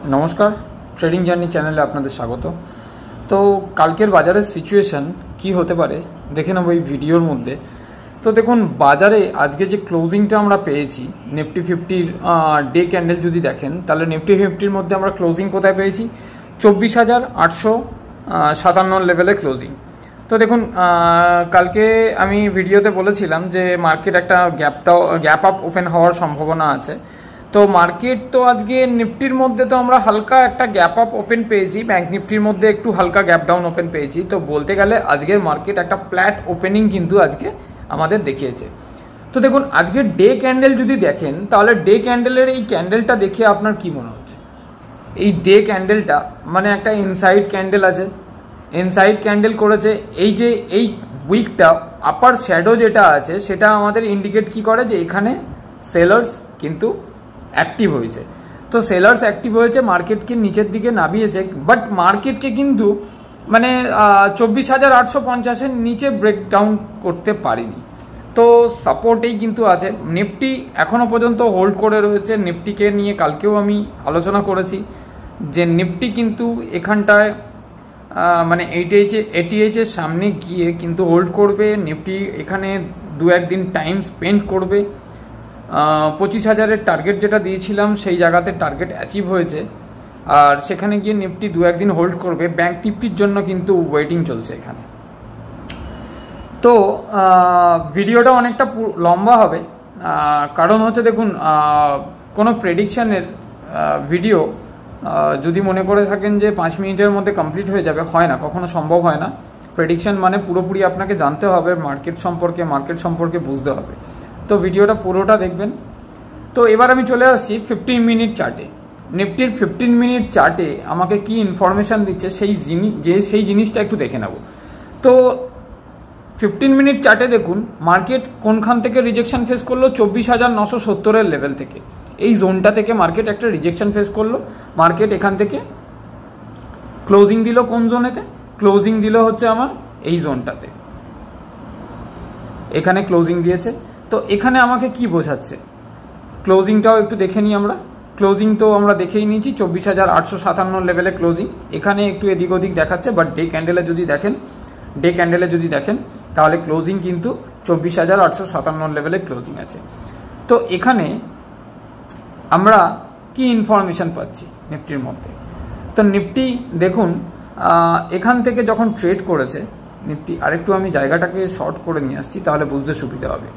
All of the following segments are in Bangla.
नमस्कार ट्रेडिंग जार्नी चैनले आपनादेर स्वागत। तो कालकेर बाजारेर सिचुएशन कि होते पारे देखे नेब भिडियोर मध्य। तो देखुन बाजारे आजके जे क्लोजिंगटा आमरा पेयेछि निफ्टी 50 डे कैंडल जदि देखें ताहले निफ्टी 50 मध्य आमरा क्लोजिंग कोथाय पेयेछि 24,857 लेभेले क्लोजिंग। तो देखुन कालके आमी भिडियोते बोलेछिलाम जे मार्केट एकटा गैप आप ओपेन होवार सम्भावना आछे। तो मार्केट तो आज के निफ्टिर मध्य तो আমরা হালকা একটা গ্যাপ আপ ওপেন পেয়েছি, ব্যাংক নিফটির মধ্যে একটু হালকা গ্যাপ ডাউন ওপেন পেয়েছি। তো বলতে গেলে আজকের মার্কেট একটা ফ্ল্যাট ওপেনিং কিন্তু আজকে আমাদের দেখিয়েছে। তো দেখুন আজকের ডে ক্যান্ডেল যদি দেখেন তাহলে ডে ক্যান্ডেলের এই ক্যান্ডেলটা দেখে আপনার কি মনে হচ্ছে? এই ডে ক্যান্ডেলটা মানে একটা ইনসাইড ক্যান্ডেল আছে, ইনসাইড ক্যান্ডেল করেছে। এই যে এই উইকটা আপার শ্যাডো যেটা আছে সেটা আমাদের ইন্ডিকেট কি করে যে এখানে সেলার্স কিন্তু অ্যাক্টিভ হয়েছে। তো সেলার্স অ্যাক্টিভ হয়েছে, মার্কেটকে নিচের দিকে নামিয়েছে, বাট মার্কেটকে কিন্তু মানে 24,850-এর নিচে ব্রেকডাউন করতে পারেনি। তো সাপোর্টেই কিন্তু আছে। নিফটি এখনও পর্যন্ত হোল্ড করে রয়েছে। নিফটিকে নিয়ে কালকেও আমি আলোচনা করেছি যে নিফটি কিন্তু এখানটায় মানে এটিএইচের সামনে গিয়ে কিন্তু হোল্ড করবে। নিফটি এখানে দু একদিন টাইম স্পেন্ড করবে। 25,000-এর টার্গেট যেটা দিয়েছিলাম সেই জায়গাতে টার্গেট অ্যাচিভ হয়েছে, আর সেখানে গিয়ে নিফটি দু একদিন হোল্ড করবে। ব্যাংক নিফটির জন্য কিন্তু ওয়েটিং চলছে এখানে। তো ভিডিওটা অনেকটা লম্বা হবে, কারণ হচ্ছে দেখুন কোনো প্রেডিকশানের ভিডিও যদি মনে করে থাকেন যে 5 মিনিটের মধ্যে কমপ্লিট হয়ে যাবে, হয় না, কখনো সম্ভব হয় না। প্রেডিকশান মানে পুরোপুরি আপনাকে জানতে হবে মার্কেট সম্পর্কে বুঝতে হবে। তো ভিডিওটা পুরোটা দেখবেন। তো এবার আমি চলে আসছি 15 মিনিট চার্টে। নিফটির 15 মিনিট চার্টে আমাকে কি ইনফরমেশান দিচ্ছে সেই জিনিসটা একটু দেখে নেব। তো 15 মিনিট চার্টে দেখুন মার্কেট কোনখান থেকে রিজেকশন ফেস করলো, 24,970-এর লেভেল থেকে। এই জোনটা থেকে মার্কেট একটা রিজেকশন ফেস করলো। মার্কেট এখান থেকে ক্লোজিং দিল কোন জোনেতে? ক্লোজিং দিল হচ্ছে আমার এই জোনটাতে, এখানে ক্লোজিং দিয়েছে। তো এখানে আমাকে কি বোঝাচ্ছে ক্লোজিংটাও একটু দেখে নিই আমরা। ক্লোজিং তো আমরা দেখেই নিয়েছি 24,857 লেভেলে ক্লোজিং। এখানে একটু এদিক ওদিক দেখাচ্ছে, বাট ডে ক্যান্ডেলে যদি দেখেন তাহলে ক্লোজিং কিন্তু 24,857 লেভেলে ক্লোজিং আছে। তো এখানে আমরা কি ইনফরমেশান পাচ্ছি নিফটির মধ্যে? তো নিফটি দেখুন এখান থেকে যখন ট্রেড করেছে নিফটি, আরেকটু আমি জায়গাটাকে শর্ট করে নিয়ে আসছি তাহলে বুঝতে সুবিধা হবে।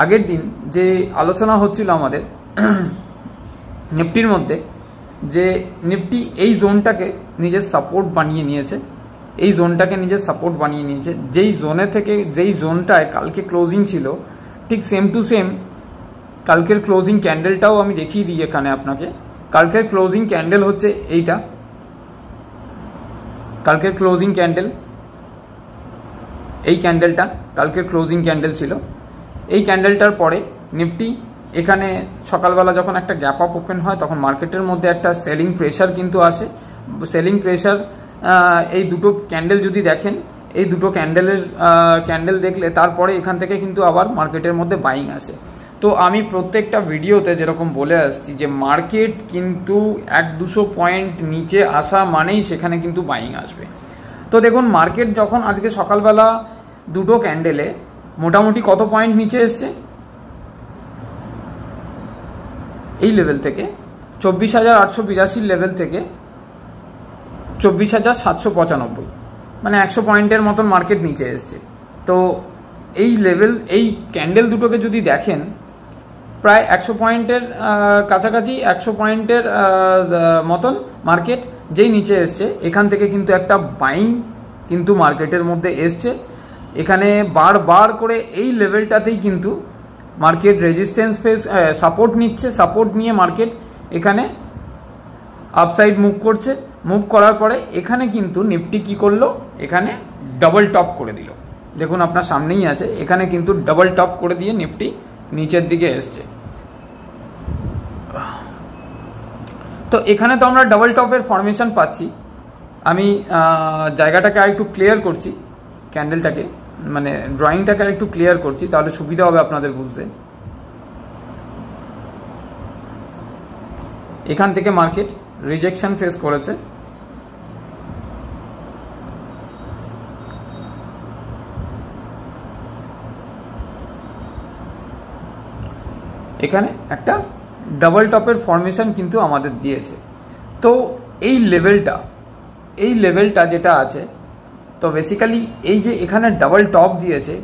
আগের দিন যে আলোচনা হচ্ছিল আমাদের নিফটির মধ্যে, যে নিফটি এই জোনটাকে নিজের সাপোর্ট বানিয়ে নিয়েছে, যেই জোনে থেকে যেই জোনটায় কালকে ক্লোজিং ছিল ঠিক সেম টু সেম কালকের ক্লোজিং ক্যান্ডেলটাও আমি দেখিয়ে দিই এখানে আপনাকে। কালকের ক্লোজিং ক্যান্ডেল হচ্ছে এইটা, কালকের ক্লোজিং ক্যান্ডেল, এই ক্যান্ডেলটা কালকের ক্লোজিং ক্যান্ডেল ছিল। এই ক্যান্ডেলটার পরে নিফটি এখানে সকালবেলা যখন একটা গ্যাপ আপ ওপেন হয় তখন মার্কেটের মধ্যে একটা সেলিং প্রেশার কিন্তু আসে। সেলিং প্রেশার এই দুটো ক্যান্ডেল যদি দেখেন, এই দুটো ক্যান্ডেল দেখলে তারপরে এখান থেকে কিন্তু আবার মার্কেটের মধ্যে বাইং আসে। তো আমি প্রত্যেকটা ভিডিওতে যেরকম বলে আসছি যে মার্কেট কিন্তু 100-200 পয়েন্ট নিচে আসা মানেই সেখানে কিন্তু বাইং আসবে। তো দেখুন মার্কেট যখন আজকে সকালবেলা দুটো ক্যান্ডেলে মোটামুটি কত পয়েন্ট নিচে এসছে, এই লেভেল থেকে 24,882 লেভেল থেকে 24,795, মানে 100 পয়েন্টের মতন মার্কেট নিচে এসছে। তো এই লেভেল, এই ক্যান্ডেল দুটোকে যদি দেখেন প্রায় 100 পয়েন্টের কাছাকাছি, 100 পয়েন্টের মতন মার্কেট যেই নিচে এসছে, এখান থেকে কিন্তু একটা বাইং কিন্তু মার্কেটের মধ্যে এসছে। এখানে বারবার করে এই লেভেলটাতেই কিন্তু মার্কেট রেজিস্ট্যান্স ফেস সাপোর্ট নিচ্ছে। সাপোর্ট নিয়ে মার্কেট এখানে আপসাইড মুভ করছে। মুভ করার পরে এখানে কিন্তু নিফটি কি করলো, এখানে ডাবল টপ করে দিল। দেখুন আপনার সামনেই আছে, এখানে কিন্তু ডাবল টপ করে দিয়ে নিফটি নিচের দিকে এসছে। তো এখানে তো আমরা ডাবল টপের ফরমেশন পাচ্ছি। আমি জায়গাটাকে আরেকটু ক্লিয়ার করছি, ক্যান্ডেলটাকে মানে ড্রয়িংটাকে আরেকটু ক্লিয়ার করছি তাহলে সুবিধা হবে আপনাদের বুঝতে। এখান থেকে মার্কেট রিজেকশন ফেস করেছে। এখানে একটা ডাবল টপের ফরমেশন কিন্তু আমাদের দিয়েছে। তো এই লেভেলটা যেটা আছে, তো বেসিক্যালি এই যে এখানে ডাবল টপ দিয়েছে,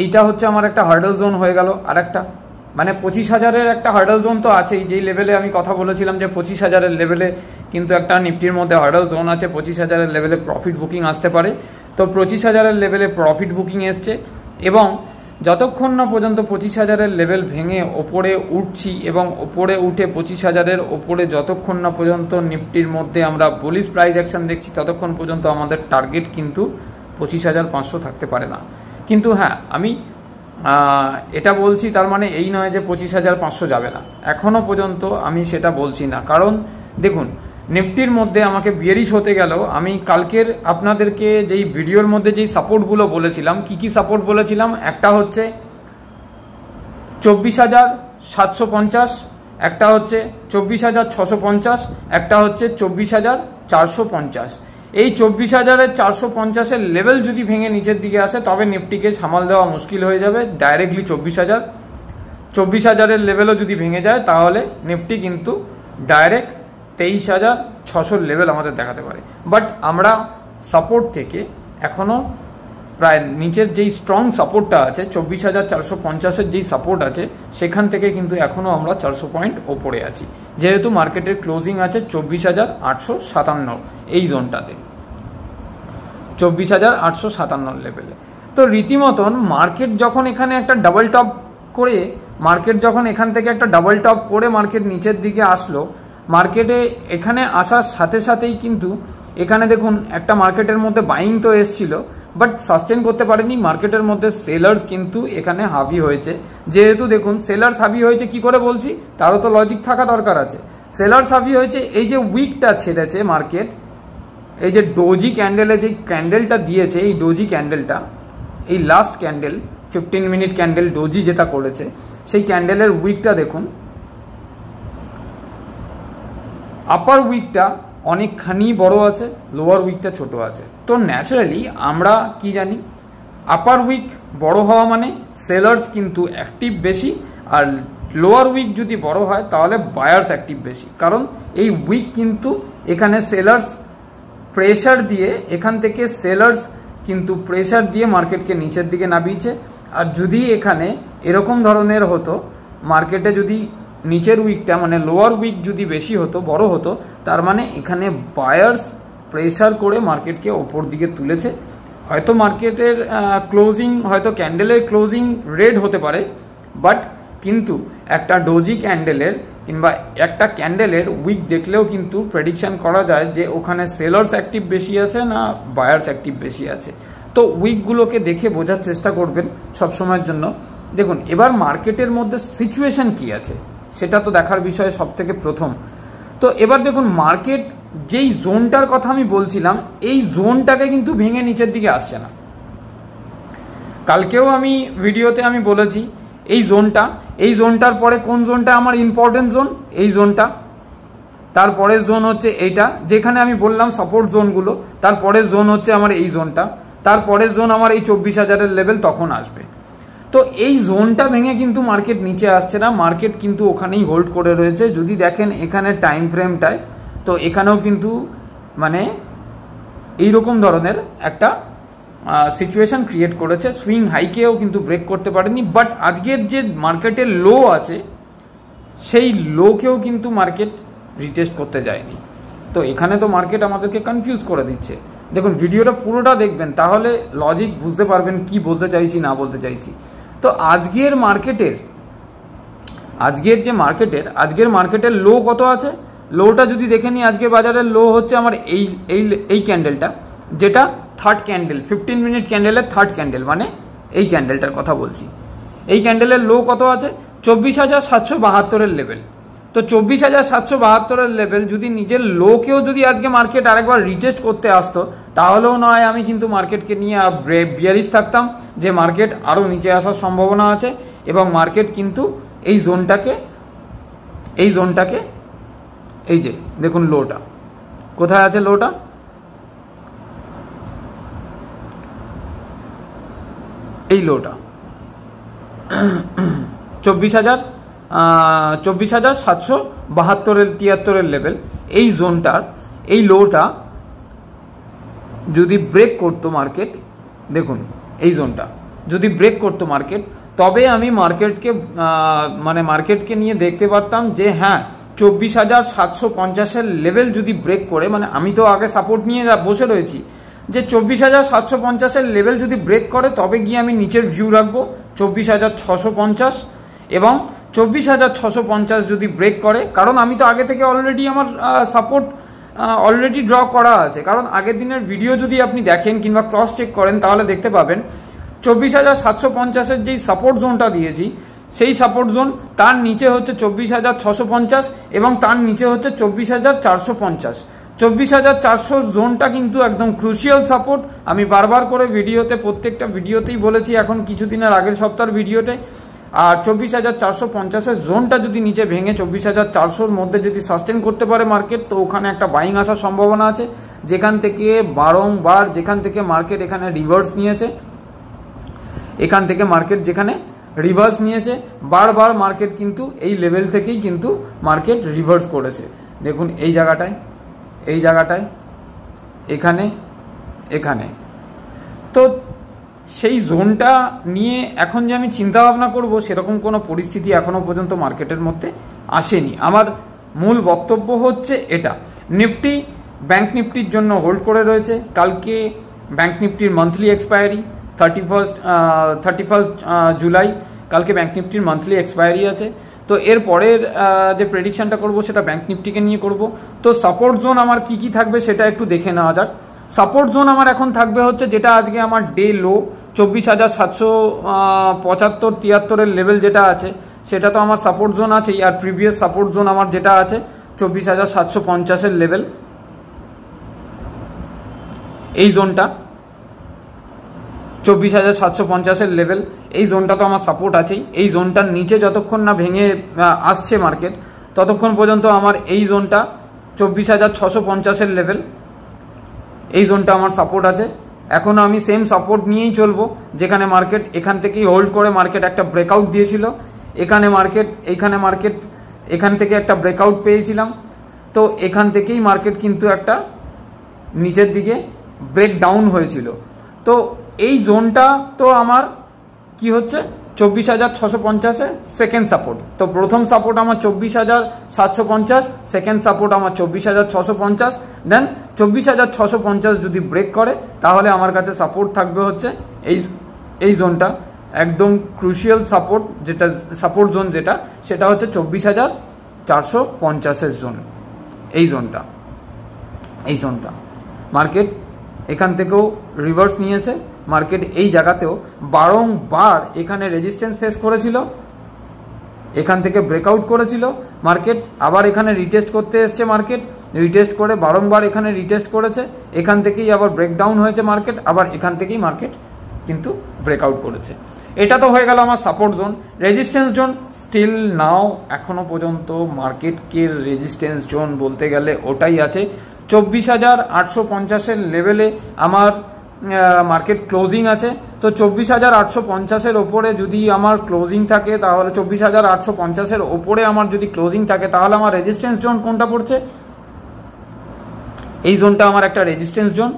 এইটা হচ্ছে আমার একটা হার্ডল জোন হয়ে গেল। আর একটা মানে 25,000-এর একটা হার্ডল জোন তো আছেই, যেই লেভেলে আমি কথা বলেছিলাম যে 25,000-এর লেভেলে কিন্তু একটা নিফটির মধ্যে হার্ডল জোন আছে, 25,000-এর লেভেলে প্রফিট বুকিং আসতে পারে। তো 25,000-এর লেভেলে প্রফিট বুকিং এসছে, এবং যতক্ষণ না পর্যন্ত 25,000-এর লেভেল ভেঙে ওপরে উঠছি এবং ওপরে উঠে 25,000-এর ওপরে যতক্ষণ না পর্যন্ত নিফটির মধ্যে আমরা বুলিশ প্রাইস অ্যাকশন দেখছি, ততক্ষণ পর্যন্ত আমাদের টার্গেট কিন্তু 25,500 থাকতে পারে না। কিন্তু হ্যাঁ, আমি এটা বলছি তার মানে এই নয় যে 25,500 যাবে না, এখনও পর্যন্ত আমি সেটা বলছি না। কারণ দেখুন, নিফটির মধ্যে আমাকে বিয়ারিশ হতে গেল, আমি কালকের আপনাদেরকে যেই ভিডিওর মধ্যে যেই সাপোর্টগুলো বলেছিলাম, কি সাপোর্ট বলেছিলাম, একটা হচ্ছে 24,750, একটা হচ্ছে 24,650, একটা হচ্ছে 24,450। এই 24,450-এর লেভেল যদি ভেঙে নিচের দিকে আসে, তবে নিফটিকে সামাল দেওয়া মুশকিল হয়ে যাবে। ডাইরেক্টলি 24,000-এর লেভেলও যদি ভেঙে যায়, তাহলে নিফটি কিন্তু ডাইরেক্ট 23,600 লেভেল আমাদের দেখাতে পারে। বাট আমরা সাপোর্ট থেকে এখনও প্রায় নিচের যেই স্ট্রং সাপোর্টটা আছে, 24,450-এর যেই সাপোর্ট আছে, সেখান থেকে কিন্তু এখনও আমরা 400 পয়েন্ট ওপরে আছি, যেহেতু মার্কেটের ক্লোজিং আছে 24,857 এই জোনটাতে, 24,857 লেভেলে। তো রীতিমতন মার্কেট যখন এখানে একটা ডাবল টপ করে, মার্কেট যখন এখান থেকে একটা ডাবল টপ করে মার্কেট নিচের দিকে আসলো, মার্কেটে এখানে আসার সাথে সাথেই কিন্তু এখানে দেখুন একটা মার্কেটের মধ্যে বাইং তো এসছিল, বাট সাস্টেন করতে পারেনি। মার্কেটের মধ্যে সেলার্স কিন্তু এখানে হাভি হয়েছে। যেহেতু দেখুন সেলার্স হাভি হয়েছে, কি করে বলছি, তারও তো লজিক থাকা দরকার আছে। সেলার্স হাভি হয়েছে, এই যে উইকটা ছেড়েছে মার্কেট, এই যে ডোজি ক্যান্ডেলে যে ক্যান্ডেলটা দিয়েছে, এই ডোজি ক্যান্ডেলটা, এই last candle 15 minute candle doji যেটা করেছে, সেই ক্যান্ডেলের উইকটা দেখুন, আপার উইকটা অনেকখানি বড় আছে, লোয়ার উইকটা ছোট আছে। তো ন্যাচারালি আমরা কি জানি, আপার উইক বড় হওয়া মানে সেলার্স কিন্তু অ্যাক্টিভ বেশি, আর লোয়ার উইক যদি বড় হয় তাহলে বায়ার্স অ্যাক্টিভ বেশি। কারণ এই উইক কিন্তু এখানে সেলার্স প্রেশার দিয়ে, এখান থেকে সেলার্স কিন্তু প্রেশার দিয়ে মার্কেটকে নিচের দিকে নামিয়েছে। আর যদি এখানে এরকম ধরনের হতো, মার্কেটে যদি নিচের উইকটা মানে লোয়ার উইক যদি বেশি হতো, বড় হতো, তার মানে এখানে বায়ার্স প্রেশার করে মার্কেটকে ওপর দিকে তুলেছে। হয়তো মার্কেটের ক্লোজিং, হয়তো ক্যান্ডেলের ক্লোজিং রেড হতে পারে, বাট কিন্তু একটা ডোজি ক্যান্ডেলের কিংবা একটা ক্যান্ডেলের উইক দেখলেও কিন্তু প্রেডিকশন করা যায় যে ওখানে সেলার্স অ্যাক্টিভ বেশি আছে না বায়ার্স অ্যাক্টিভ বেশি আছে। তো উইকগুলোকে দেখে বোঝার চেষ্টা করবেন সবসময়ের জন্য। দেখুন এবার মার্কেটের মধ্যে সিচুয়েশন কি আছে সেটা তো দেখার বিষয় সব থেকে প্রথম। তো এবার দেখুন মার্কেট যেই জোনটার কথা আমি বলছিলাম, এই জোনটাকে কিন্তু ভেঙে নিচের দিকে আসছে না। কালকেও আমি ভিডিওতে আমি বলেছি এই জোনটার পরে কোন জোনটা আমার ইম্পর্টেন্ট জোন, এই জোনটা। তারপরের জোন হচ্ছে এইটা, যেখানে আমি বললাম সাপোর্ট জোনগুলো, তারপরের জোন হচ্ছে আমার এই জোনটা, তারপরের জোন আমার এই 24,000-এর লেভেল তখন আসবে। তো এই জোনটা ভেঙে কিন্তু মার্কেট নিচে আসছে না, মার্কেট কিন্তু ওখানেই হোল্ড করে রয়েছে। যদি দেখেন এখানে টাইম ফ্রেমটায়, তো এখানেও কিন্তু মানে এইরকম ধরনের একটা সিচুয়েশন ক্রিয়েট করেছে। সুইং হাইকেও কিন্তু ব্রেক করতে পারেনি, বাট আজকের যে মার্কেটের লো আছে সেই লোকেও কিন্তু মার্কেট রিটেস্ট করতে যায়নি। তো এখানে তো মার্কেট আমাদেরকে কনফিউজ করে দিচ্ছে। দেখুন ভিডিওটা পুরোটা দেখবেন, তাহলে লজিক বুঝতে পারবেন কি বলতে চাইছি না বলতে চাইছি। তো আজকের মার্কেটের লো কত আছে, লোটা যদি দেখে নিই, আজকের বাজারের লো হচ্ছে আমার এই ক্যান্ডেলটা, যেটা থার্ড ক্যান্ডেল, 15 মিনিট ক্যান্ডেলের থার্ড ক্যান্ডেল, মানে এই ক্যান্ডেলটার কথা বলছি। এই ক্যান্ডেলের লো কত আছে, 24,772-এর লেভেল। তো 24,772-এর লেভেল যদি নিজের লোকেও যদি আজকে মার্কেট আরেকবার রিটেস্ট করতে আসতো, তাহলেও নয় আমি কিন্তু মার্কেটকে নিয়ে বিয়ারিশ থাকতাম যে মার্কেট আরও নিচে আসার সম্ভাবনা আছে, এবং মার্কেট কিন্তু এই জোনটাকে এই যে দেখুন লোটা কোথায় আছে, লোটা এই লোটা 24,772 লেভেল, এই জোনটার এই লোটা যদি ব্রেক করতো মার্কেট, দেখুন এই জোনটা যদি ব্রেক করতো মার্কেট, তবে আমি মার্কেটকে নিয়ে দেখতে পারতাম যে হ্যাঁ 24,750 লেভেল যদি ব্রেক করে, মানে আমি তো আগে সাপোর্ট নিয়ে বসে রয়েছি যে 24,750 লেভেল যদি ব্রেক করে তবে গিয়ে আমি নিচের ভিউ রাখবো 24,650 এবং 24,650 যদি ব্রেক করে, কারণ আমি তো আগে থেকে অলরেডি আমার সাপোর্ট অলরেডি ড্র করা আছে, কারণ আগের দিনের ভিডিও যদি আপনি দেখেন কিংবা ক্রস চেক করেন তাহলে দেখতে পাবেন 24,750-এর যেই সাপোর্ট জোনটা দিয়েছি সেই সাপোর্ট জোন তার নিচে হচ্ছে 24,650 এবং তার নিচে হচ্ছে 24,450। 24,400 জোনটা কিন্তু একদম ক্রুশিয়াল সাপোর্ট। আমি বারবার করে ভিডিওতে প্রত্যেকটা ভিডিওতেই বলেছি, এখন কিছুদিনের আগের সপ্তাহের ভিডিওতে। আর 24,450-এর জোনটা যদি নিচে ভেঙে 24,400-র মধ্যে যদি সাস্টেন করতে পারে মার্কেট, তো ওখানে একটা বাইং আসার সম্ভাবনা আছে, যেখান থেকে বারংবার যেখান থেকে মার্কেট এখানে রিভার্স নিয়েছে, এখান থেকে মার্কেট যেখানে রিভার্স নিয়েছে বারবার মার্কেট কিন্তু এই লেভেল থেকেই কিন্তু মার্কেট রিভার্স করেছে। দেখুন এই জায়গাটায়, এই জায়গাটায়, এখানে, এখানে। তো সেই জোনটা নিয়ে এখন যে আমি চিন্তা ভাবনা করব সেরকম কোনো পরিস্থিতি এখনও পর্যন্ত মার্কেটের মধ্যে আসেনি। আমার মূল বক্তব্য হচ্ছে এটা। নিফটি ব্যাংক নিফটির জন্য হোল্ড করে রয়েছে। কালকে ব্যাংক নিফটির মান্থলি এক্সপায়ারি 31 জুলাই, কালকে ব্যাংক নিফটির মান্থলি এক্সপায়ারি আছে। তো এর পরের যে প্রেডিকশানটা করব সেটা ব্যাংক নিফটিকে নিয়ে করব। তো সাপোর্ট জোন আমার কি কি থাকবে সেটা একটু দেখে নেওয়া যাক। সাপোর্ট জোন আমার এখন থাকবে হচ্ছে, যেটা আজকে আমার ডে লো 24,775-73 লেভেল যেটা আছে সেটা তো আমার সাপোর্ট জোন আছেই। আর প্রিভিয়াস সাপোর্ট জোন আমার যেটা আছে 24,750 লেভেল, এই জোনটা 24,750 লেভেল, এই জোনটা তো আমার সাপোর্ট আছেই। এই জোনটার নিচে যতক্ষণ না ভেঙে আসছে মার্কেট ততক্ষণ পর্যন্ত আমার এই জোনটা 24,650 লেভেল, এই জোনটা আমার সাপোর্ট আছে। এখনও আমি সেম সাপোর্ট নিয়েই চলবো, যেখানে মার্কেট এখান থেকেই হোল্ড করে মার্কেট একটা ব্রেকআউট দিয়েছিল, এখানে মার্কেট এখান থেকে একটা ব্রেকআউট পেয়েছিলাম। তো এখান থেকেই মার্কেট কিন্তু একটা নিচের দিকে ব্রেক ডাউন হয়েছিল। তো এই জোনটা তো আমার কি হচ্ছে 24,650 সেকেন্ড সাপোর্ট। তো প্রথম সাপোর্ট আমার 24,750, সেকেন্ড সাপোর্ট আমার 24,650, দেন 24,650 যদি ব্রেক করে তাহলে আমার কাছে সাপোর্ট থাকবে হচ্ছে এই জোনটা, একদম ক্রুশিয়াল সাপোর্ট, যেটা সাপোর্ট জোন যেটা সেটা হচ্ছে 24,450 জোন। এই জোনটা মার্কেট এখান থেকেও রিভার্স নিয়েছে। মার্কেট এই জায়গাতেও বারংবার এখানে রেজিস্ট্যান্স ফেস করেছিল, এখান থেকে ব্রেকআউট করেছিল মার্কেট, আবার এখানে রিটেস্ট করতে এসছে মার্কেট, রিটেস্ট করে বারংবার এখানে রিটেস্ট করেছে, এখান থেকেই আবার ব্রেকডাউন হয়েছে মার্কেট, আবার এখান থেকেই মার্কেট কিন্তু ব্রেকআউট করেছে। এটা তো হয়ে গেল আমার support zone. Resistance zone still now এখনও পর্যন্ত মার্কেটকে রেজিস্ট্যান্স জোন বলতে গেলে ওটাই আছে 24,850 লেভেলে আমার মার্কেট ক্লোজিং আছে। তো 24,850 ওপরে যদি আমার ক্লোজিং থাকে তাহলে 24,850 ওপরে আমার যদি ক্লোজিং থাকে তাহলে আমার রেজিস্ট্যান্স জোন কোনটা পড়ছে, এই জোনটা আমার একটা রেজিস্ট্যান্স জোন।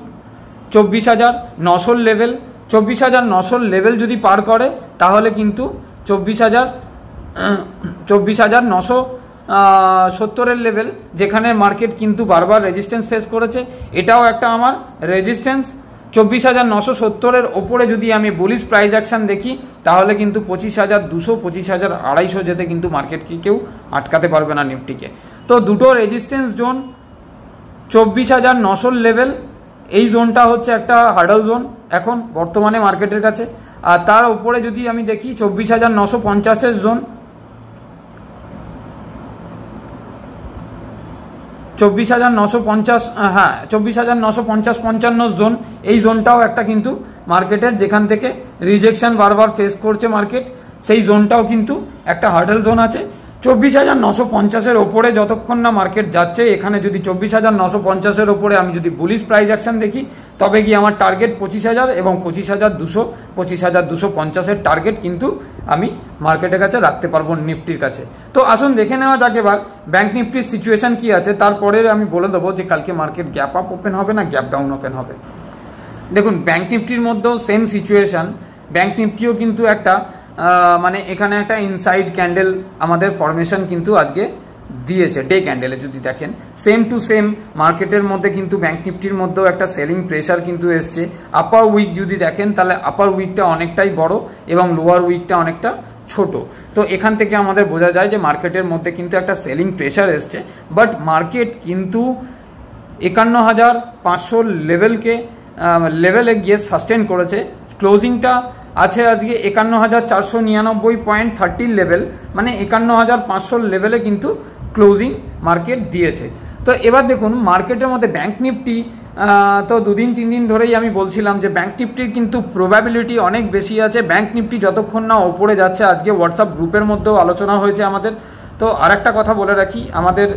24,900 লেভেল, 24,900 লেভেল যদি পার করে তাহলে কিন্তু 24,970 লেভেল, যেখানে মার্কেট কিন্তু বারবার রেজিস্ট্যান্স ফেস করেছে, এটাও একটা আমার রেজিস্ট্যান্স। 24,970 ওপরে যদি আমি বুলিশ প্রাইস অ্যাকশন দেখি তাহলে কিন্তু 25,200, 25,250 যেতে কিন্তু মার্কেটকে কেউ আটকাতে পারবে না নিফটিকে। তো দুটো রেজিস্ট্যান্স জোন 24,900 লেভেল, এই জোনটা হচ্ছে একটা হার্ডল জোন এখন বর্তমানে মার্কেটের কাছে। আর তার উপরে যদি আমি দেখি 24,950 জোন, 24,950, হ্যাঁ 24,950-55 জোন, এই জোনটাও একটা কিন্তু মার্কেটের, যেখান থেকে রিজেকশন বারবার ফেস করছে মার্কেট, সেই জোনটাও কিন্তু একটা হার্ডল জোন আছে। 24,950-এর ওপরে যতক্ষণ না মার্কেট যাচ্ছে, এখানে যদি 24,950-এর ওপরে আমি যদি বুলিশ প্রাইস অ্যাকশন দেখি, তবে কি আমার টার্গেট 25,000 এবং 25,200, 25,250-এর টার্গেট কিন্তু আমি মার্কেটের কাছে রাখতে পারবো নিফটির কাছে। তো আসুন দেখে নেওয়া যাক এবার ব্যাংক নিফটির সিচুয়েশন কি আছে, তারপরে আমি বলে দেবো যে কালকে মার্কেট গ্যাপ আপ ওপেন হবে না গ্যাপ ডাউন ওপেন হবে। দেখুন ব্যাংক নিফটির মধ্যেও সেম সিচুয়েশন, ব্যাংক নিফটিও কিন্তু একটা মানে এখানে একটা ইনসাইড ক্যান্ডেল আমাদের ফরমেশন কিন্তু আজকে দিয়েছে। ডে ক্যান্ডেলে যদি দেখেন সেম টু সেম মার্কেটের মধ্যে কিন্তু ব্যাংক নিফটির মধ্যেও একটা সেলিং প্রেশার কিন্তু এসছে। আপার উইক যদি দেখেন তাহলে আপার উইকটা অনেকটাই বড় এবং লোয়ার উইকটা অনেকটা ছোট। তো এখান থেকে আমাদের বোঝা যায় যে মার্কেটের মধ্যে কিন্তু একটা সেলিং প্রেশার এসছে, বাট মার্কেট কিন্তু 51,500 লেভেলে গিয়ে সাস্টেন করেছে। ক্লোজিংটা আছে আজকে 51,499.30 লেভেল, মানে 51,500 লেভেলে কিন্তু ক্লোজিং মার্কেট দিয়েছে। তো এবার দেখুন মার্কেটের মধ্যে ব্যাংক নিফটি তো 2-3 দিন ধরেই আমি বলছিলাম যে ব্যাংক নিফটির কিন্তু প্রবাবিলিটি অনেক বেশি আছে। ব্যাংক নিফটি যতক্ষণ না ওপরে যাচ্ছে, আজকে হোয়াটসঅ্যাপ গ্রুপের মধ্যেও আলোচনা হয়েছে আমাদের। তো আরেকটা কথা বলে রাখি, আমাদের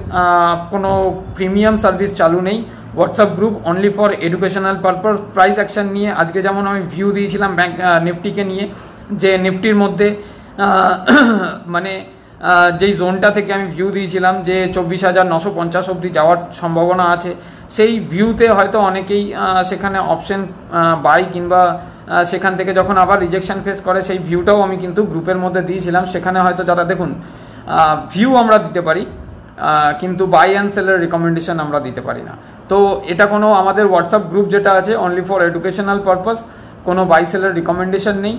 কোনো প্রিমিয়াম সার্ভিস চালু নেই, WhatsApp group only for educational purpose. Price action নিয়ে আজকে যেমন আমি ভিউ দিয়েছিলাম ব্যাংক নিফটিকে নিয়ে, যে নিফটির মধ্যে মানে যেই জোনটা থেকে আমি ভিউ দিয়েছিলাম যে 24,950 অবধি যাওয়ার সম্ভাবনা আছে, সেই ভিউতে হয়তো অনেকেই সেখানে অপশন বাই কিংবা সেখান থেকে যখন আবার রিজেকশন ফেস করে সেই ভিউটাও আমি কিন্তু গ্রুপের মধ্যে দিয়েছিলাম। সেখানে হয়তো যারা দেখুন ভিউ আমরা দিতে পারি কিন্তু বাই অ্যান্ড সেলের রিকমেন্ডেশন আমরা দিতে পারি না। তো এটা কোনো আমাদের হোয়াটসঅ্যাপ গ্রুপ যেটা আছে অনলি ফর এডুকেশনাল পারপাস, কোনো বাই সেলের রিকমেন্ডেশন নেই।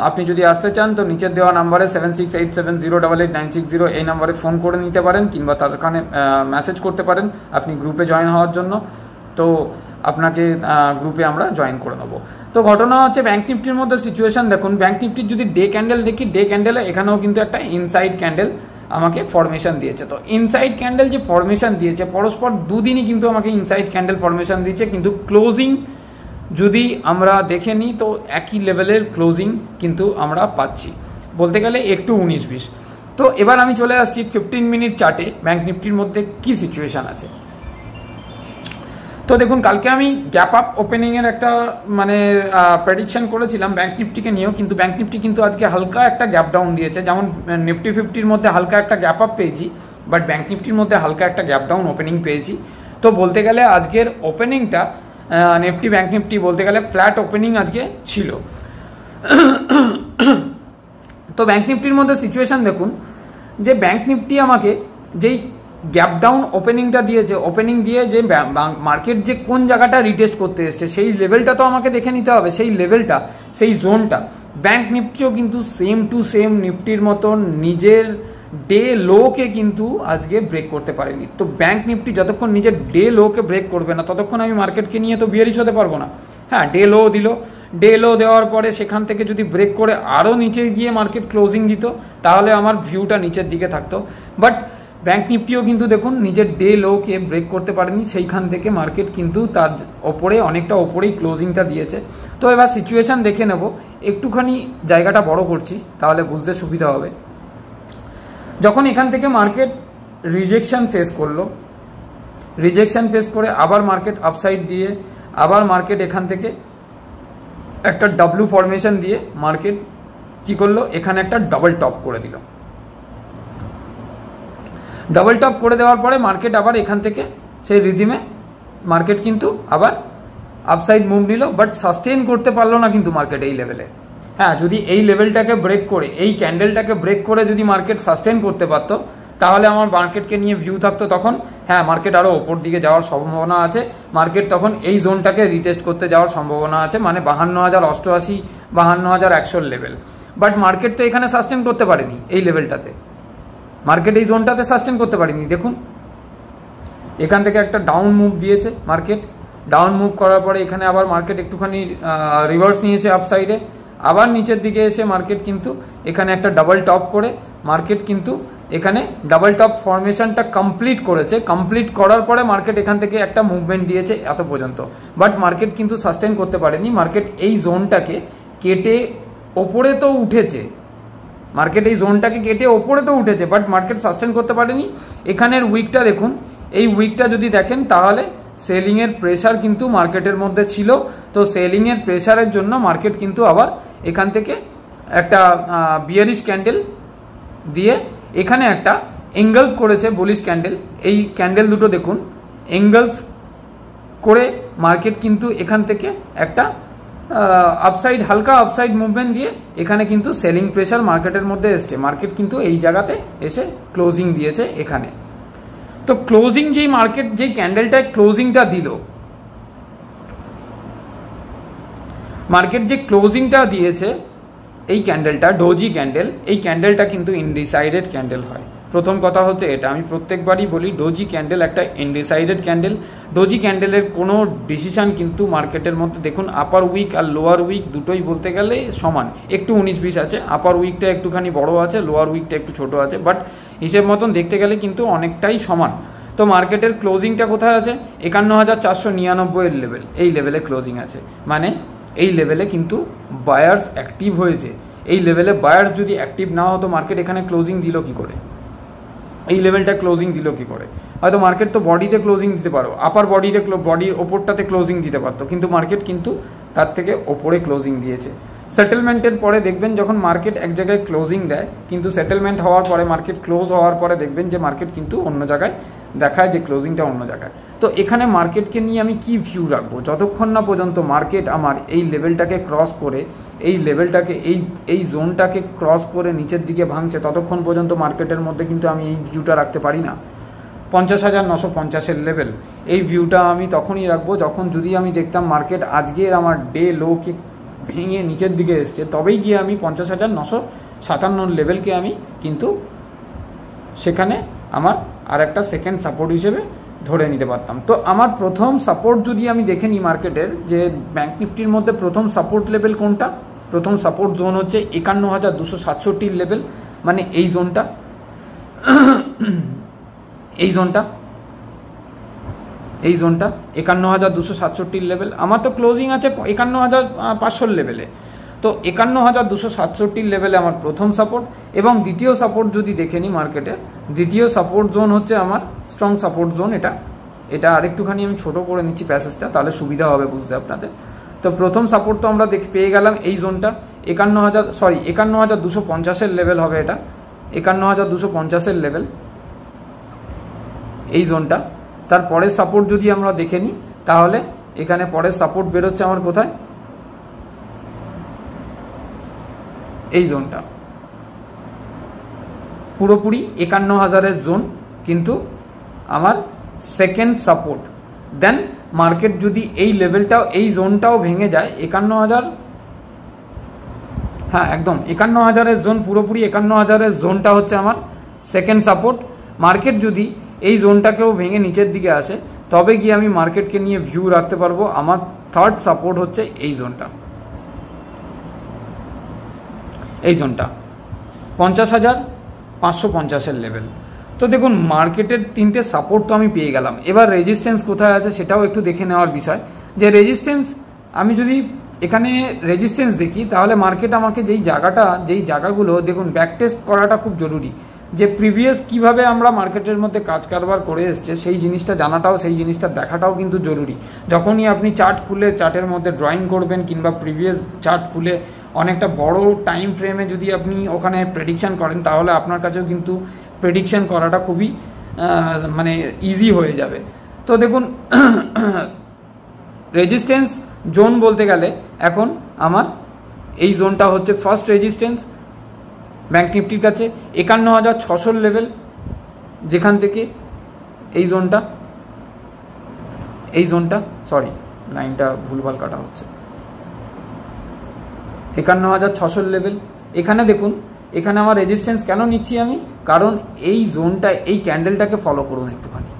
আপনি যদি আসতে চান তো নিচের দেওয়া নাম্বারে 7687088960 এই নাম্বারে ফোন করে নিতে পারেন কিংবা তার ওখানে মেসেজ করতে পারেন আপনি গ্রুপে জয়েন হওয়ার জন্য। তো আপনাকে গ্রুপে আমরা জয়েন করে নেবো। তো ঘটনা হচ্ছে ব্যাংক নিফটির মধ্যে সিচুয়েশন দেখুন, ব্যাংক নিফটির যদি ডে ক্যান্ডেল দেখি, ডে ক্যান্ডেলে এখানেও কিন্তু একটা ইনসাইড ক্যান্ডেল আমাকে ফরমেশন দিয়েছে। তো ইনসাইড ক্যান্ডেল যে ফরমেশন দিয়েছে পরস্পর দুদিনই কিন্তু আমাকে ইনসাইড ক্যান্ডেল ফরমেশন দিয়েছে, কিন্তু ক্লোজিং যদি আমরা দেখে নিই তো একই লেভেলের ক্লোজিং কিন্তু আমরা পাচ্ছি, বলতে গেলে একটু 19-20। তো এবার আমি চলে আসছি 15 মিনিট চার্টে ব্যাংক নিফটির মধ্যে কি সিচুয়েশন আছে। তো দেখুন কালকে আমি গ্যাপ আপ ওপেনিংয়ের একটা মানে প্রেডিকশন করেছিলাম ব্যাংক নিফটিকে নিয়েও, কিন্তু ব্যাংক নিফটি কিন্তু আজকে হালকা একটা গ্যাপ ডাউন দিয়েছে। যেমন নিফটি 50-র মধ্যে হালকা একটা গ্যাপ আপ পেয়েছি, বাট ব্যাংক নিফটির মধ্যে হালকা একটা গ্যাপ ডাউন ওপেনিং পেয়েছি। তো বলতে গেলে আজকের ওপেনিংটা নিফটি ব্যাংক নিফটি বলতে গেলে ফ্ল্যাট ওপেনিং আজকে ছিল। তো ব্যাংক নিফটির মধ্যে সিচুয়েশন দেখুন যে ব্যাংক নিফটি আমাকে যেই গ্যাপ ডাউন ওপেনিংটা দিয়েছে, ওপেনিং দিয়ে যে মার্কেট যে কোন জায়গাটা রিটেস্ট করতে এসছে সেই লেভেলটা তো আমাকে দেখে নিতে হবে, সেই লেভেলটা সেই জোনটা। ব্যাংক নিফটিও কিন্তু সেম টু সেম নিফটির মতন নিজের ডে লোকে কিন্তু আজকে ব্রেক করতে পারেনি। তো ব্যাংক নিফটি যতক্ষণ নিজের ডে লোকে ব্রেক করবে না ততক্ষণ আমি মার্কেটকে নিয়ে তো বিয়ারিশ হতে পারবো না। হ্যাঁ, ডে লো দিল, ডে লো দেওয়ার পরে সেখান থেকে যদি ব্রেক করে আরও নিচে গিয়ে মার্কেট ক্লোজিং দিত তাহলে আমার ভিউটা নিচের দিকে থাকতো। বাট ব্যাংক নিফটিও কিন্তু দেখুন নিজের ডে লোকে ব্রেক করতে পারেনি, সেইখান থেকে মার্কেট কিন্তু তার ওপরে অনেকটা ওপরেই ক্লোজিংটা দিয়েছে। তো এবার সিচুয়েশান দেখে নেব, একটুখানি জায়গাটা বড় করছি তাহলে বুঝতে সুবিধা হবে। যখন এখান থেকে মার্কেট রিজেকশন ফেস করলো, রিজেকশন ফেস করে আবার মার্কেট আপসাইড দিয়ে আবার মার্কেট এখান থেকে একটা ডাব্লু ফরমেশন দিয়ে মার্কেট কি করলো, এখানে একটা ডাবল টপ করে দিল। ডাবল টপ করে দেওয়ার পরে মার্কেট আবার এখান থেকে সেই রিদিমে মার্কেট কিন্তু আবার আপসাইড মুভ নিল, বাট সাস্টেন করতে পারলো না কিন্তু মার্কেট এই লেভেলে। হ্যাঁ, যদি এই লেভেলটাকে ব্রেক করে এই ক্যান্ডেলটাকে ব্রেক করে যদি মার্কেট সাস্টেন করতে পারতো তাহলে আমার মার্কেটকে নিয়ে ভিউ থাকতো তখন। হ্যাঁ, মার্কেট আরও ওপর দিকে যাওয়ার সম্ভাবনা আছে, মার্কেট তখন এই জোনটাকে রিটেস্ট করতে যাওয়ার সম্ভাবনা আছে, মানে 52,088 52,100 লেভেল। বাট মার্কেট তো এখানে সাস্টেন করতে পারেনি এই লেভেলটাতে, মার্কেট এই জোনটাতে সাস্টেন করতে পারেনি। দেখুন এখান থেকে একটা ডাউন মুভ দিয়েছে মার্কেট, ডাউন মুভ করার পরে এখানে আবার মার্কেট একটুখানি রিভার্স নিয়েছে আপসাইডে, আবার নিচের দিকে এসে মার্কেট কিন্তু এখানে একটা ডাবল টপ করে মার্কেট কিন্তু এখানে ডাবল টপ ফরমেশনটা কমপ্লিট করেছে। কমপ্লিট করার পরে মার্কেট এখান থেকে একটা মুভমেন্ট দিয়েছে এত পর্যন্ত, বাট মার্কেট কিন্তু সাস্টেন করতে পারেনি। মার্কেট এই জোনটাকে কেটে ওপরে তো উঠেছে, মার্কেট এই জোনটাকে কেটে ওপরে তো উঠেছে, বাট মার্কেট সাস্টেন করতে পারেনি। এখানের উইকটা দেখুন, এই উইকটা যদি দেখেন তাহলে সেলিংয়ের প্রেশার কিন্তু মার্কেটের মধ্যে ছিল। তো সেলিংয়ের প্রেশারের জন্য মার্কেট কিন্তু আবার এখান থেকে একটা বিয়ারিশ ক্যান্ডেল দিয়ে এখানে একটা এঙ্গলফ করেছে বুলিশ ক্যান্ডেল। এই ক্যান্ডেল দুটো দেখুন, এঙ্গলফ করে মার্কেট কিন্তু এখান থেকে একটা আপসাইড, হালকা আপসাইড মুভমেন্ট দিয়ে এখানে কিন্তু সেলিং প্রেশার মার্কেটের মধ্যে এসছে। মার্কেট কিন্তু এই জায়গাতে এসে ক্লোজিং দিয়েছে এখানে। তো ক্লোজিং যেই মার্কেট যেই ক্যান্ডেলটায় ক্লোজিংটা দিল, মার্কেট যে ক্লোজিংটা দিয়েছে এই ক্যান্ডেলটা ডোজি ক্যান্ডেল, এই ক্যান্ডেলটা কিন্তু ইনডিসাইডেড ক্যান্ডেল হয়। প্রথম কথা হচ্ছে এটা, আমি প্রত্যেকবারই বলি ডোজি ক্যান্ডেল একটা ইনডিসাইডেড ক্যান্ডেল। ডোজি ক্যান্ডেলের কোনো ডিসিশন কিন্তু মার্কেটের মধ্যে দেখুন আপার উইক আর লোয়ার উইক দুটোই বলতে গেলে সমান, একটু 19-20 আছে, আপার উইকটা একটুখানি বড় আছে, লোয়ার উইকটা একটু ছোট আছে, বাট হিসেব মতন দেখতে গেলে কিন্তু অনেকটাই সমান। তো মার্কেটের ক্লোজিংটা কোথায় আছে? 51,499 এর লেভেল, এই লেভেলে ক্লোজিং আছে। মানে এই লেভেলে কিন্তু বায়ার্স অ্যাক্টিভ হয়েছে। এই লেভেলে বায়ার্স যদি অ্যাক্টিভ না হতো মার্কেট এখানে ক্লোজিং দিল কি করে? এই লেভেলটা ক্লোজিং দিল কি করে? হয়তো মার্কেট তো বডিতে ক্লোজিং দিতে পারো, আপার বডিতে বডির ওপরটাতে ক্লোজিং দিতে পারতো, কিন্তু মার্কেট কিন্তু তার থেকে ওপরে ক্লোজিং দিয়েছে। সেটেলমেন্টের পরে দেখবেন যখন মার্কেট এক জায়গায় ক্লোজিং দেয়, কিন্তু সেটেলমেন্ট হওয়ার পরে মার্কেট ক্লোজ হওয়ার পরে দেখবেন যে মার্কেট কিন্তু অন্য জায়গায় দেখায় যে ক্লোজিংটা অন্য জায়গায়। তো এখানে মার্কেটকে নিয়ে আমি কি ভিউ রাখবো? যতক্ষণ না পর্যন্ত মার্কেট আমার এই লেভেলটাকে ক্রস করে, এই লেভেলটাকে এই জোনটাকে ক্রস করে নিচের দিকে ভাঙছে, ততক্ষণ পর্যন্ত মার্কেটের মধ্যে কিন্তু আমি এই ভিউটা রাখতে পারি না। 50,950 লেভেল, এই ভিউটা আমি তখনই রাখবো যখন যদি আমি দেখতাম মার্কেট আজকের আমার ডে লোকে ভেঙে নিচের দিকে এসছে, তবেই গিয়ে আমি 50,957 লেভেলকে আমি কিন্তু সেখানে আমার আর একটা সেকেন্ড সাপোর্ট হিসেবে ধরে নিতে পারতাম। তো আমার প্রথম সাপোর্ট যদি আমি দেখে নিই মার্কেটের, যে ব্যাঙ্ক নিফটির মধ্যে প্রথম সাপোর্ট লেভেল কোনটা? প্রথম সাপোর্ট জোন হচ্ছে 51,267 লেভেল, মানে এই জোনটা, এই জোনটা 51,267 লেভেল। আমার তো ক্লোজিং আছে 51,500 লেভেলে। তো 51,267 লেভেলে আমার প্রথম সাপোর্ট। এবং দ্বিতীয় সাপোর্ট যদি দেখে নিই মার্কেটের, দ্বিতীয় সাপোর্ট জোন হচ্ছে আমার স্ট্রং সাপোর্ট জোন। এটা আরেকটুখানি আমি ছোট করে নিচ্ছি প্যাসেজটা, তাহলে সুবিধা হবে বুঝতে আপনাদের। তো প্রথম সাপোর্ট তো আমরা পেয়ে গেলাম এই জোনটা, 51,250 লেভেল হবে এটা, 51,250 লেভেল এই জোনটা। তারপরের সাপোর্ট যদি আমরা দেখে নিই তাহলে এখানে পরের সাপোর্ট বেরোচ্ছে আমার কোথায়? এই জোনটা পুরোপুরি 51,000 জোন কিন্তু আমার সেকেন্ড সাপোর্ট। দেন মার্কেট যদি এই লেভেলটাও এই জোনটাও ভেঙে যায় 51,000, হ্যাঁ একদম 51,000 জোন, পুরোপুরি 51,000 জোনটা হচ্ছে আমার সেকেন্ড সাপোর্ট। মার্কেট যদি এই জোনটাকেও ভেঙে নিচের দিকে আসে তবে গিয়ে আমি মার্কেটকে নিয়ে ভিউ রাখতে পারবো। আমার থার্ড সাপোর্ট হচ্ছে এই জোনটা, এই জোনটা 50,550 লেভেল। তো দেখুন মার্কেটের তিনটে সাপোর্ট তো আমি পেয়ে গেলাম। এবার রেজিস্ট্যান্স কোথায় আছে সেটাও একটু দেখে নেওয়ার বিষয়, যে রেজিস্ট্যান্স আমি যদি এখানে রেজিস্ট্যান্স দেখি তাহলে মার্কেট আমাকে যেই জায়গাগুলো দেখুন ব্যাক টেস্ট করাটা খুব জরুরি, যে প্রিভিয়াস কিভাবে আমরা মার্কেটের মধ্যে কাজ কারবার করে এসছে সেই জিনিসটা জানাটাও, সেই জিনিসটা দেখাটাও কিন্তু জরুরি। যখনই আপনি চার্ট খুলে চার্টের মধ্যে ড্রয়িং করবেন কিংবা প্রিভিয়াস চার্ট খুলে অনেকটা বড় টাইম ফ্রেমে যদি আপনি ওখানে প্রেডিকশান করেন তাহলে আপনার কাছেও কিন্তু প্রেডিকশান করাটা খুবই মানে ইজি হয়ে যাবে। তো দেখুন রেজিস্ট্যান্স জোন বলতে গেলে এখন আমার এই জোনটা হচ্ছে ফার্স্ট রেজিস্ট্যান্স ব্যাঙ্ক নিফটির কাছে 51,600 লেভেল, যেখান থেকে এই জোনটা সরি লাইনটা ভুলভাল কাটা হচ্ছে, 51,600 লেভেল। এখানে দেখুন, এখানে আমার রেজিস্ট্যান্স কেন নিচ্ছি আমি, কারণ এই জোনটা, এই ক্যান্ডেলটাকে ফলো করুন একটুখানি,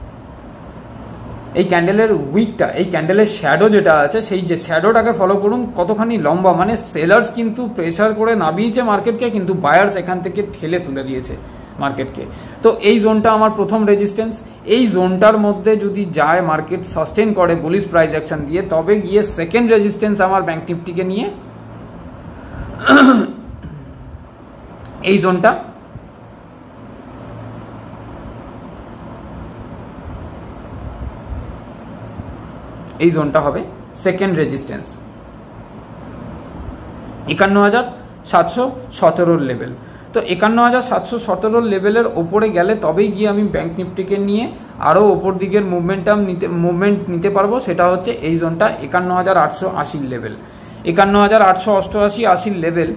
এই ক্যান্ডেলের উইকটা, এই ক্যান্ডেলের শ্যাডো যেটা আছে সেই যে শ্যাডোটাকে ফলো করুন কতখানি লম্বা, মানে সেলার্স কিন্তু প্রেশার করে নামিয়েছে মার্কেটকে, কিন্তু বায়ার্স এখান থেকে ঠেলে তুলে দিয়েছে মার্কেটকে। তো এই জোনটা আমার প্রথম রেজিস্ট্যান্স। এই জোনটার মধ্যে যদি যায় মার্কেট সাস্টেন করে বুলিশ প্রাইস অ্যাকশন দিয়ে, তবে গিয়ে সেকেন্ড রেজিস্ট্যান্স আমার ব্যাঙ্ক নিফটিকে নিয়ে এই জোনটা হবে সেকেন্ড রেজিস্ট্যান্স 51,717 লেভেল। তো 51,717 লেভেলের ওপরে গেলে তবেই গিয়ে আমি ব্যাংক নিফটিকে নিয়ে আরও ওপর দিকের মুভমেন্ট নিতে পারবো। সেটা হচ্ছে এই জোনটা 51,880 লেভেল, 51,888-80 লেভেল,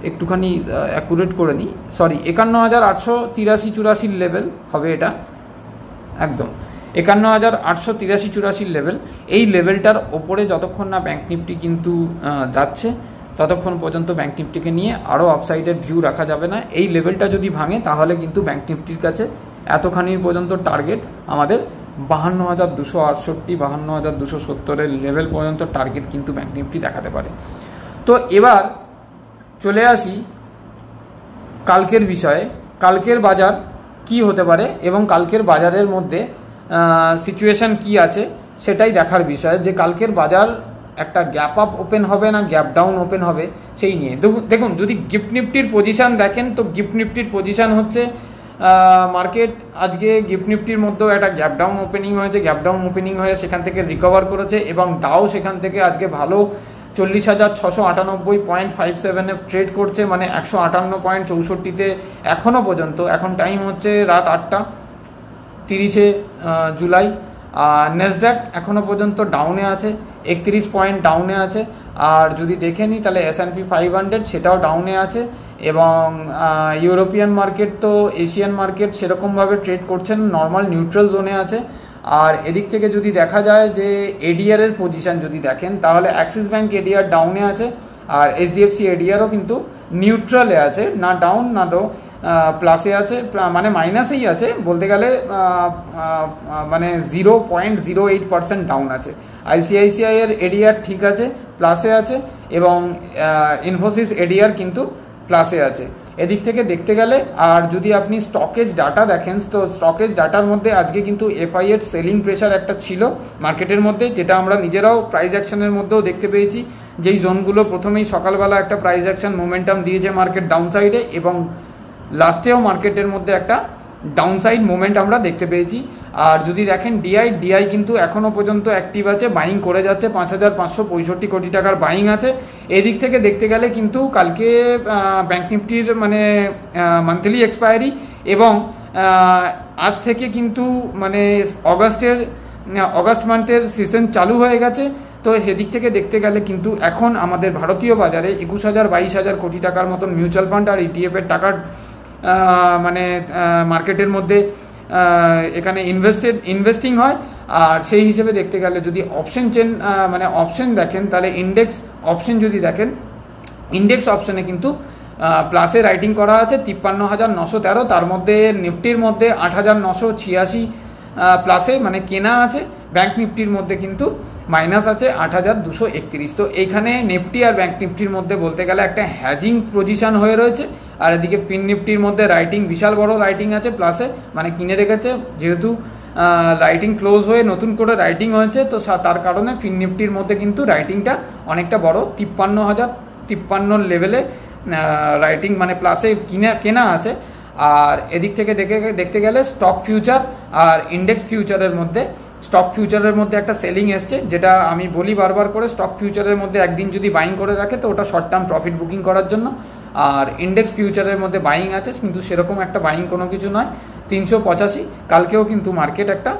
একটুখানি অ্যাকুরেট করে নিই, সরি 51,883-84 লেভেল হবে এটা, একদম 51,883-84 লেভেল। এই লেভেলটার ওপরে যতক্ষণ না ব্যাংক নিফটি কিন্তু যাচ্ছে ততক্ষণ পর্যন্ত ব্যাংক নিফটিকে নিয়ে আরও আপসাইডের ভিউ রাখা যাবে না। এই লেভেলটা যদি ভাঙে তাহলে কিন্তু ব্যাংক নিফটির কাছে এতখানির পর্যন্ত টার্গেট আমাদের 52,268, 52,270 লেভেল পর্যন্ত টার্গেট কিন্তু ব্যাংক নিফটি দেখাতে পারে। তো এবার চলে আসি কালকের বিষয়ে। কালকের বাজার কি হতে পারে এবং কালকের বাজারের মধ্যে সিচুয়েশন কি আছে সেটাই দেখার বিষয়, যে কালকের বাজার একটা গ্যাপ আপ ওপেন হবে না গ্যাপ ডাউন ওপেন হবে সেই নিয়ে। দেখুন, যদি গিফট নিফটির পজিশান দেখেন তো গিফট নিফটির পজিশান হচ্ছে মার্কেট আজকে গিফট নিফটির মধ্যেও একটা গ্যাপ ডাউন ওপেনিং হয়েছে, গ্যাপ ডাউন ওপেনিং হয়ে সেখান থেকে রিকভার করেছে এবং ডাও সেখান থেকে আজকে ভালো 40,698.57 ট্রেড করছে, মানে 158.64-তে এখনও পর্যন্ত। এখন টাইম হচ্ছে রাত 8টা, 30 জুলাই। নেসড্যাক এখনও পর্যন্ত ডাউনে আছে, 31 পয়েন্ট ডাউনে আছে। আর যদি দেখে নিই তাহলে S&P 500 সেটাও ডাউনে আছে এবং ইউরোপিয়ান মার্কেট তো এশিয়ান মার্কেট সেরকমভাবে ট্রেড করছেন, নর্মাল নিউট্রাল জোনে আছে। আর এদিক থেকে যদি দেখা যায় যে এডিআর এর পজিশন যদি দেখেন তাহলে অ্যাক্সিস ব্যাংক এডিআর ডাউনে আছে আর HDFC এডিআরও কিন্তু নিউট্রালে আছে, না ডাউন না প্লাসে আছে, মানে মাইনাসেই আছে বলতে গেলে, মানে 0.08% ডাউন আছে। ICICI এর এডিআর ঠিক আছে, প্লাসে আছে এবং ইনফোসিস এডিআর কিন্তু প্লাসে আছে। এদিক থেকে দেখতে গেলে আর যদি আপনি স্টকেজ ডাটা দেখেন তো স্টকেজ ডাটার মধ্যে আজকে কিন্তু FI এর সেলিং প্রেশার একটা ছিল মার্কেটের মধ্যে, যেটা আমরা নিজেরাও প্রাইস অ্যাকশনের মধ্যেও দেখতে পেয়েছি। যেই জোনগুলো প্রথমেই সকালবেলা একটা প্রাইস অ্যাকশন মোমেন্টাম দিয়েছে মার্কেট ডাউন সাইডে এবং লাস্টেও মার্কেটের মধ্যে একটা ডাউনসাইড মুভমেন্ট আমরা দেখতে পেয়েছি। আর যদি দেখেন ডিআই কিন্তু এখনও পর্যন্ত অ্যাক্টিভ আছে, বাইং করে যাচ্ছে, 5,565 কোটি টাকার বাইং আছে। এদিক থেকে দেখতে গেলে কিন্তু কালকে ব্যাংক নিফটির মানে মান্থলি এক্সপায়ারি এবং আজ থেকে কিন্তু মানে অগাস্ট মান্থের সিজন চালু হয়ে গেছে। তো সেদিক থেকে দেখতে গেলে কিন্তু এখন আমাদের ভারতীয় বাজারে 21,000-22,000 কোটি টাকার মতন মিউচুয়াল ফান্ড আর ETF এর টাকার মানে মার্কেটের মধ্যে এখানে ইনভেস্টিং হয়। আর সেই হিসেবে দেখতে গেলে যদি অপশন চেন মানে অপশন দেখেন তাহলে ইন্ডেক্স অপশন যদি দেখেন, ইন্ডেক্স অপশনে কিন্তু প্লাসে রাইটিং করা আছে 53,913, তার মধ্যে নিফটির মধ্যে 8,986 প্লাসে মানে কেনা আছে, ব্যাংক নিফটির মধ্যে কিন্তু মাইনাস আছে 8,231। তো এইখানে নিফটি আর ব্যাংক নিফটির মধ্যে বলতে গেলে একটা হ্যাজিং পজিশন হয়ে রয়েছে। আর এদিকে ফিন নিফটির মধ্যে রাইটিং বিশাল বড় রাইটিং আছে প্লাসে, মানে কিনে রেখেছে, যেহেতু রাইটিং ক্লোজ হয়ে নতুন করে রাইটিং হয়েছে তো তার কারণে ফিন নিফটির মধ্যে কিন্তু রাইটিংটা অনেকটা বড় 53,053 লেভেলে রাইটিং মানে প্লাসে কেনা আছে। আর এদিক থেকে দেখতে গেলে স্টক ফিউচার আর ইন্ডেক্স ফিউচারের মধ্যে একটা সেলিং এসছে, যেটা আমি বলি বারবার করে, স্টক ফিউচারের মধ্যে একদিন যদি বাইং করে রাখে তো ওটা শর্ট টার্ম প্রফিট বুকিং করার জন্য। আর ইন্ডেক্স ফিউচারের মধ্যে বাইং আছে, কিন্তু সেরকম একটা বাইং কোনো কিছু নয়। 385 কালকেও কিন্তু মার্কেট একটা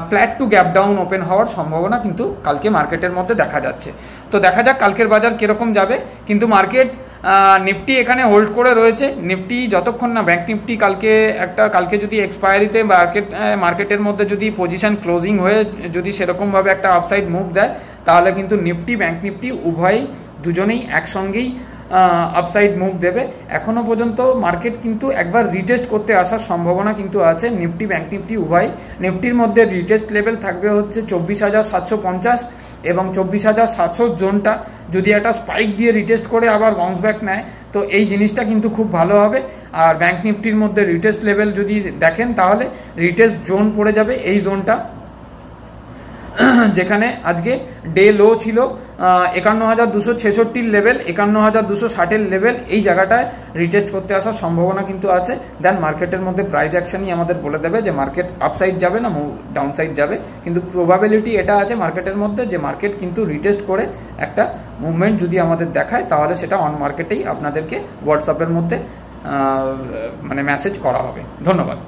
flat to gap down open হওয়ার সম্ভাবনা কিন্তু কালকে মার্কেটের মধ্যে দেখা যাচ্ছে। তো দেখা যাক কালকের বাজার কীরকম যাবে, কিন্তু মার্কেট নিফটি এখানে হোল্ড করে রয়েছে। নিফটি যতক্ষণ না ব্যাংক নিফটি কালকে যদি এক্সপায়ারিতে মার্কেটের মধ্যে যদি পজিশন ক্লোজিং হয়ে যদি সেরকমভাবে একটা আপসাইড মুভ দেয় তাহলে কিন্তু নিফটি ব্যাংক নিফটি উভয়ই দুজনেই একসঙ্গেই আপসাইড মুভ দেবে। এখনও পর্যন্ত মার্কেট কিন্তু একবার রিটেস্ট করতে আসার সম্ভাবনা কিন্তু আছে নিফটি ব্যাংক নিফটি উভয়। নিফটির মধ্যে রিটেস্ট লেভেল থাকবে হচ্ছে 24,750 এবং 24,700 জোনটা যদি একটা স্পাইক দিয়ে রিটেস্ট করে আবার বাউন্স ব্যাক নেয় তো এই জিনিসটা কিন্তু খুব ভালো হবে। আর ব্যাংক নিফটির মধ্যে রিটেস্ট লেভেল যদি দেখেন তাহলে রিটেস্ট জোন পড়ে যাবে এই জোনটা, যেখানে আজকে ডে লো ছিল 51,266 লেভেল, 51,260 লেভেল, এই জায়গাটায় রিটেস্ট করতে আসার সম্ভাবনা কিন্তু আছে। দেন মার্কেটের মধ্যে প্রাইস অ্যাকশনই আমাদের বলে দেবে যে মার্কেট আপসাইড যাবে না ডাউন সাইড যাবে, কিন্তু প্রবাবিলিটি এটা আছে মার্কেটের মধ্যে যে মার্কেট কিন্তু রিটেস্ট করে একটা মুভমেন্ট যদি আমাদের দেখায় তাহলে সেটা অন মার্কেটেই আপনাদেরকে হোয়াটসঅ্যাপের মধ্যে মানে মেসেজ করা হবে। ধন্যবাদ।